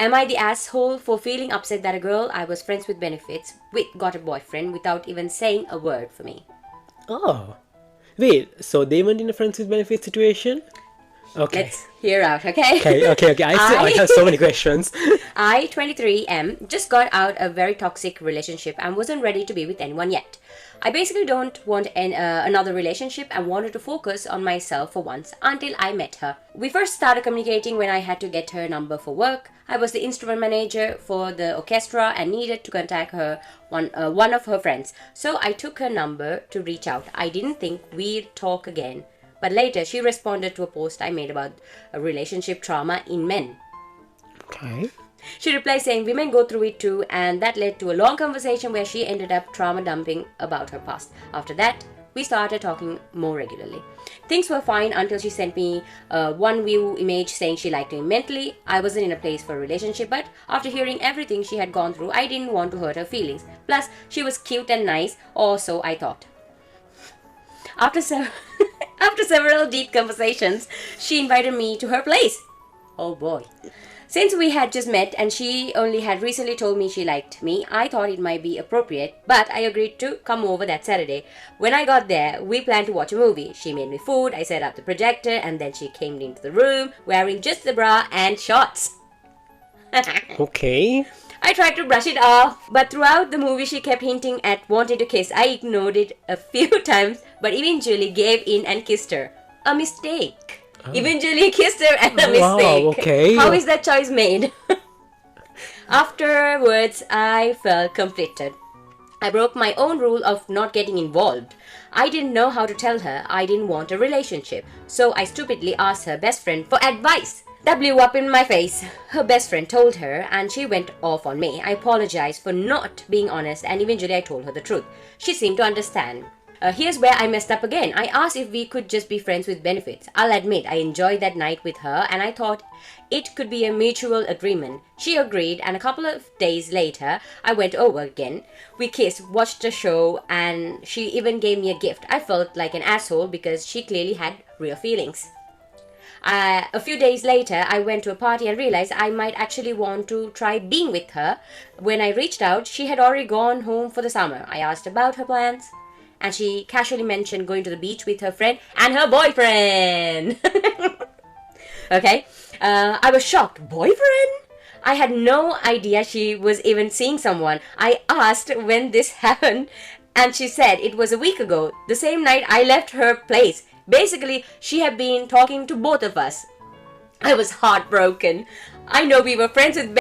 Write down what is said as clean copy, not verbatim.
Am I the asshole for feeling upset that a girl I was friends with benefits with got a boyfriend without even saying a word for me? Oh. Wait, so they weren't in a friends with benefits situation? Okay. Let's hear out, okay? Okay. I have so many questions. I, 23, just got out a very toxic relationship and wasn't ready to be with anyone yet. I basically don't want another relationship and wanted to focus on myself for once until I met her. We first started communicating when I had to get her number for work. I was the instrument manager for the orchestra and needed to contact her one of her friends. So I took her number to reach out. I didn't think we'd talk again. But later, she responded to a post I made about a relationship trauma in men. Okay. She replied saying women go through it too, and that led to a long conversation where she ended up trauma dumping about her past. After that, we started talking more regularly. Things were fine until she sent me one view image saying she liked me mentally. I wasn't in a place for a relationship, but after hearing everything she had gone through, I didn't want to hurt her feelings. Plus, she was cute and nice, or so I thought. After several deep conversations, she invited me to her place. Oh boy. Since we had just met and she only had recently told me she liked me, I thought it might be appropriate, but I agreed to come over that Saturday. When I got there, we planned to watch a movie. She made me food, I set up the projector, and then she came into the room wearing just the bra and shorts. Okay. I tried to brush it off, but throughout the movie she kept hinting at wanting to kiss. I ignored it a few times, but eventually gave in and kissed her. A mistake. Eventually kissed her and a mistake. Wow, okay. How is that choice made? Afterwards, I felt conflicted. I broke my own rule of not getting involved. I didn't know how to tell her I didn't want a relationship, so I stupidly asked her best friend for advice. That blew up in my face. Her best friend told her and she went off on me. I apologized for not being honest and eventually I told her the truth. She seemed to understand. Here's where I messed up again. I asked if we could just be friends with benefits. I'll admit I enjoyed that night with her and I thought it could be a mutual agreement. She agreed and a couple of days later I went over again. We kissed, watched the show and she even gave me a gift. I felt like an asshole because she clearly had real feelings. A few days later, I went to a party and realized I might actually want to try being with her. When I reached out, she had already gone home for the summer. I asked about her plans, and she casually mentioned going to the beach with her friend and her boyfriend. Okay, I was shocked. Boyfriend? I had no idea she was even seeing someone. I asked when this happened, and she said it was a week ago, the same night I left her place. Basically, she had been talking to both of us. I was heartbroken. I know we were friends with